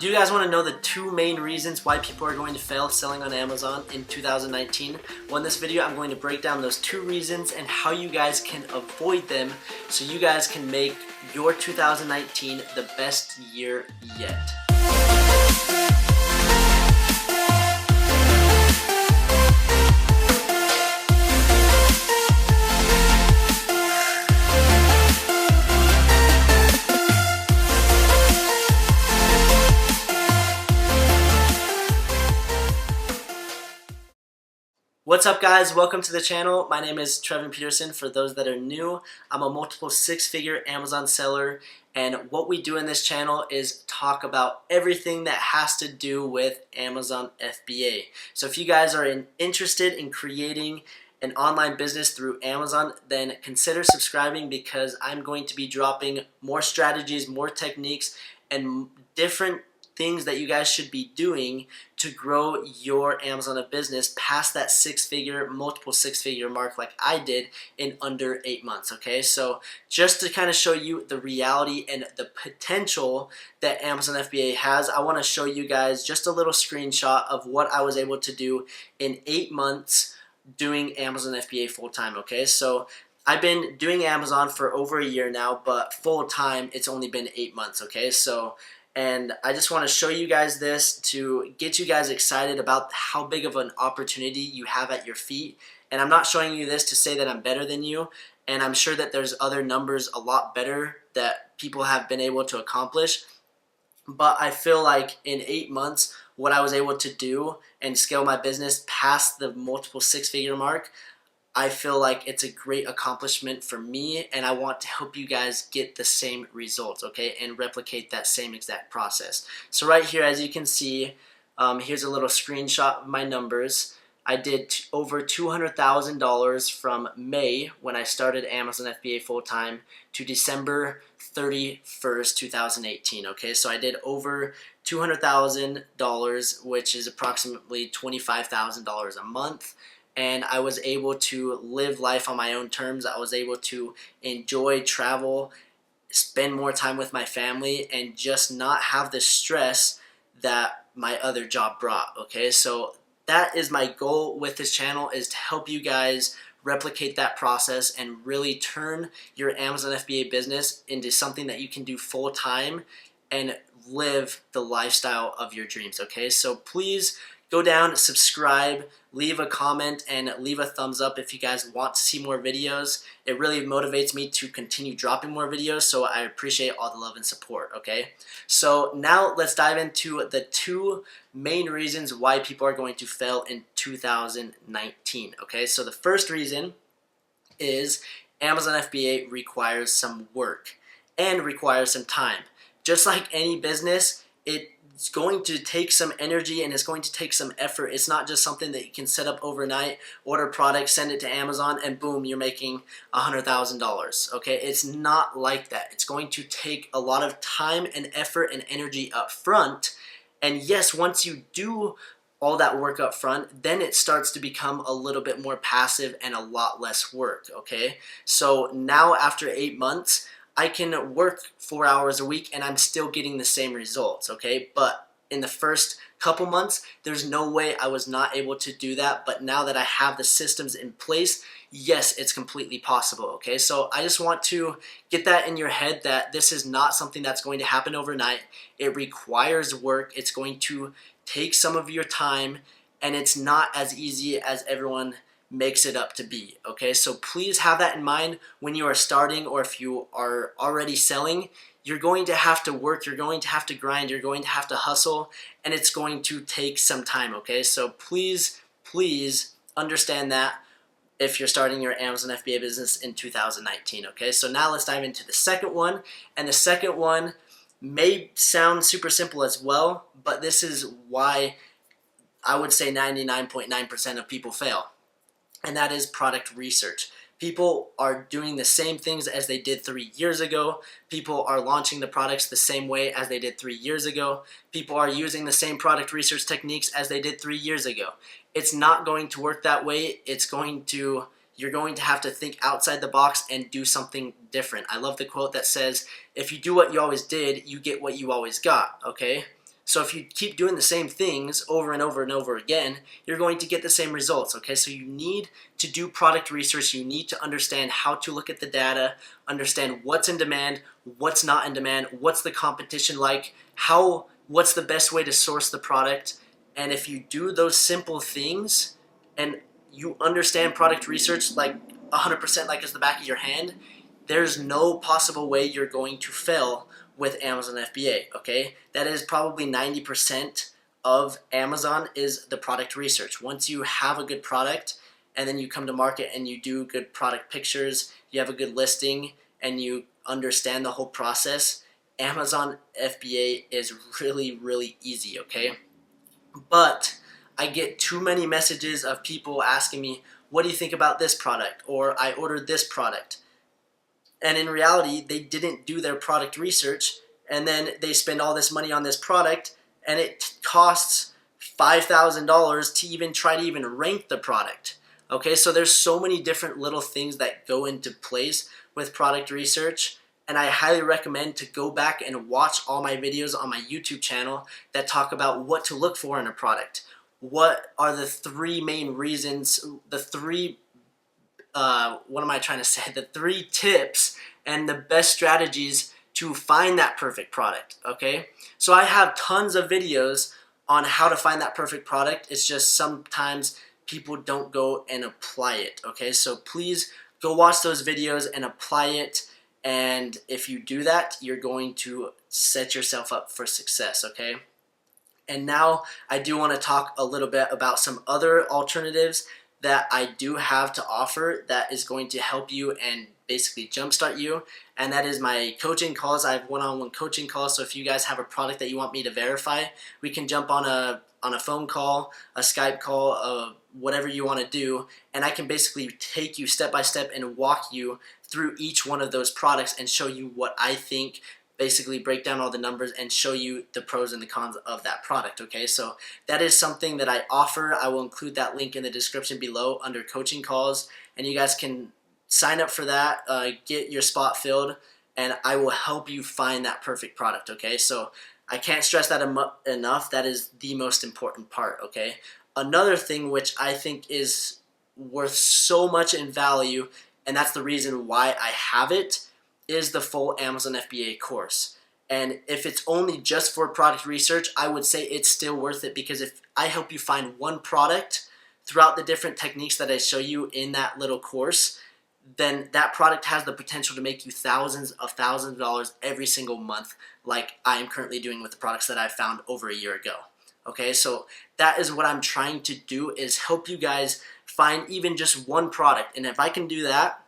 Do you guys want to know the two main reasons why people are going to fail selling on Amazon in 2019? Well, in this video, I'm going to break down those two reasons and how you guys can avoid them so you guys can make your 2019 the best year yet. What's up, guys? Welcome to the channel. My name is Trevin Peterson. For those that are new, I'm a multiple six-figure Amazon seller, and what we do in this channel is talk about everything that has to do with Amazon FBA. So if you guys are interested in creating an online business through Amazon, then consider subscribing because I'm going to be dropping more strategies, more techniques, and different things that you guys should be doing to grow your Amazon business past that multiple six-figure mark like I did in under 8 months, okay? So just to kind of show you the reality and the potential that Amazon FBA has, I want to show you guys just a little screenshot of what I was able to do in 8 months doing Amazon FBA full-time, okay? So I've been doing Amazon for over a year now, but full-time it's only been 8 months, okay? And I just want to show you guys this to get you guys excited about how big of an opportunity you have at your feet. And I'm not showing you this to say that I'm better than you, and I'm sure that there's other numbers a lot better that people have been able to accomplish. But I feel like in 8 months, what I was able to do and scale my business past the multiple six-figure mark, I feel like it's a great accomplishment for me, and I want to help you guys get the same results, okay, and replicate that same exact process. So right here, as you can see, here's a little screenshot of my numbers. I did over $200,000 from May when I started Amazon FBA full-time to December 31st, 2018, okay? So I did over $200,000, which is approximately $25,000 a month. And I was able to live life on my own terms. I was able to enjoy travel, spend more time with my family, and just not have the stress that my other job brought, okay? So that is my goal with this channel, is to help you guys replicate that process and really turn your Amazon FBA business into something that you can do full-time and live the lifestyle of your dreams, okay? So please go down, subscribe, leave a comment, and leave a thumbs up if you guys want to see more videos. It really motivates me to continue dropping more videos, so I appreciate all the love and support, okay? So now let's dive into the two main reasons why people are going to fail in 2019, okay? So the first reason is Amazon FBA requires some work and requires some time. Just like any business, it's going to take some energy and it's going to take some effort. It's not just something that you can set up overnight, order products, send it to Amazon, and boom, you're making $100,000, okay? It's not like that. It's going to take a lot of time and effort and energy up front. And yes, once you do all that work up front, then it starts to become a little bit more passive and a lot less work, okay? So now after 8 months, I can work 4 hours a week and I'm still getting the same results, okay? But in the first couple months, there's no way I was not able to do that. But now that I have the systems in place, yes, it's completely possible, okay? So I just want to get that in your head that this is not something that's going to happen overnight. It requires work. It's going to take some of your time, and it's not as easy as everyone makes it up to be, okay? So please have that in mind when you are starting, or if you are already selling. You're going to have to work, you're going to have to grind, you're going to have to hustle, and it's going to take some time, okay? So please understand that if you're starting your Amazon FBA business in 2019, okay? So now let's dive into the second one, and the second one may sound super simple as well, but this is why I would say 99.9% of people fail. And that is product research. People are doing the same things as they did 3 years ago. People are launching the products the same way as they did 3 years ago. People are using the same product research techniques as they did 3 years ago. It's not going to work that way. You're going to have to think outside the box and do something different. I love the quote that says, if you do what you always did, you get what you always got, okay? So if you keep doing the same things over and over and over again, you're going to get the same results, okay? So you need to do product research. You need to understand how to look at the data, understand what's in demand, what's not in demand, what's the competition like, what's the best way to source the product. And if you do those simple things and you understand product research like 100% like it's the back of your hand, there's no possible way you're going to fail with Amazon FBA, okay? That is probably 90% of Amazon is the product research. Once you have a good product and then you come to market and you do good product pictures, you have a good listing, and you understand the whole process, Amazon FBA is really, really easy, okay? But I get too many messages of people asking me, what do you think about this product? Or I ordered this product. And in reality, they didn't do their product research, and then they spend all this money on this product, and it costs $5,000 to even try to even rank the product. Okay, so there's so many different little things that go into place with product research, and I highly recommend to go back and watch all my videos on my YouTube channel that talk about what to look for in a product. What are the three main reasons, the three the 3 tips and the best strategies to find that perfect product, okay? So I have tons of videos on how to find that perfect product. It's just sometimes people don't go and apply it, okay? So please go watch those videos and apply it, and if you do that, you're going to set yourself up for success, okay? And now I do want to talk a little bit about some other alternatives that I do have to offer that is going to help you and basically jumpstart you, and that is my coaching calls. I have one-on-one coaching calls, so if you guys have a product that you want me to verify, we can jump on a phone call, a Skype call, whatever you want to do, and I can basically take you step by step and walk you through each one of those products and show you what I think, basically break down all the numbers and show you the pros and the cons of that product, okay? So that is something that I offer. I will include that link in the description below under coaching calls, and you guys can sign up for that, get your spot filled, and I will help you find that perfect product, okay? So I can't stress that enough. That is the most important part, okay? Another thing which I think is worth so much in value, and that's the reason why I have it, is the full Amazon FBA course. And if it's only just for product research, I would say it's still worth it, because if I help you find one product throughout the different techniques that I show you in that little course, then that product has the potential to make you thousands of dollars every single month, like I am currently doing with the products that I found over a year ago. Okay, so that is what I'm trying to do, is help you guys find even just one product. And if I can do that,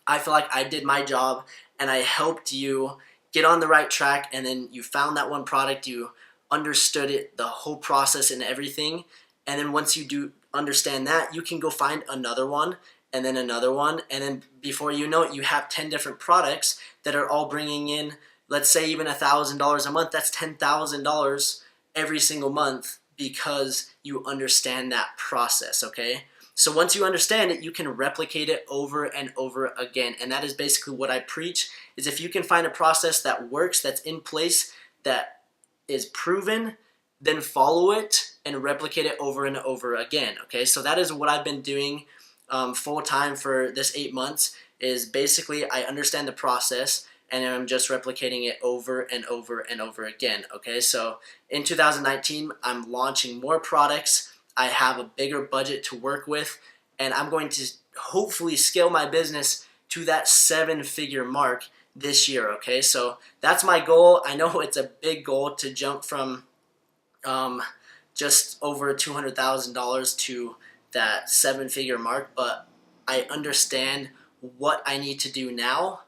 I feel like I did my job and I helped you get on the right track, and then you found that one product, you understood it, the whole process and everything, and then once you do understand that, you can go find another one, and then another one, and then before you know it, you have 10 different products that are all bringing in, let's say even $1,000 a month. That's $10,000 every single month because you understand that process, okay? So once you understand it, you can replicate it over and over again. And that is basically what I preach, is if you can find a process that works, that's in place, that is proven, then follow it and replicate it over and over again, okay? So that is what I've been doing full time for this 8 months, is basically I understand the process and I'm just replicating it over and over and over again, okay? So in 2019, I'm launching more products. I have a bigger budget to work with, and I'm going to hopefully scale my business to that 7-figure mark this year, okay? So that's my goal. I know it's a big goal to jump from just over $200,000 to that 7-figure mark, but I understand what I need to do now,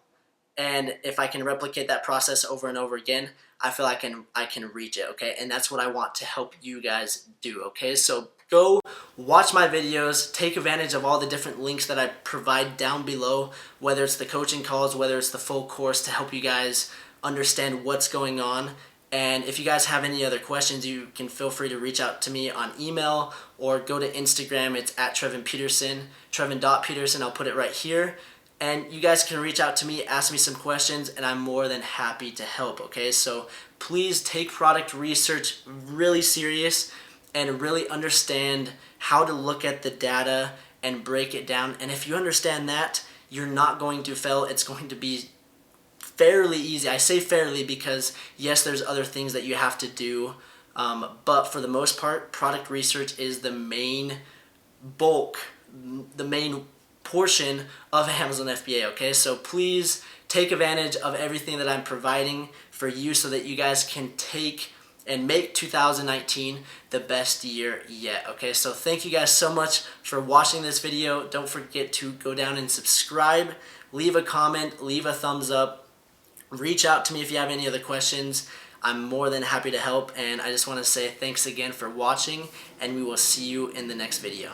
and if I can replicate that process over and over again, I feel I can reach it, okay? And that's what I want to help you guys do, okay? So go watch my videos, take advantage of all the different links that I provide down below, whether it's the coaching calls, whether it's the full course, to help you guys understand what's going on. And if you guys have any other questions, you can feel free to reach out to me on email or go to Instagram. It's at Trevin Peterson, Trevin.Peterson. I'll put it right here. And you guys can reach out to me, ask me some questions, and I'm more than happy to help, okay? So please take product research really serious and really understand how to look at the data and break it down. And if you understand that, you're not going to fail. It's going to be fairly easy. I say fairly because yes, there's other things that you have to do, but for the most part, product research is the main bulk, the main portion of Amazon FBA, okay? So please take advantage of everything that I'm providing for you so that you guys can take and make 2019 the best year yet, okay? So thank you guys so much for watching this video. Don't forget to go down and subscribe, leave a comment, leave a thumbs up, reach out to me if you have any other questions. I'm more than happy to help, and I just want to say thanks again for watching, and we will see you in the next video.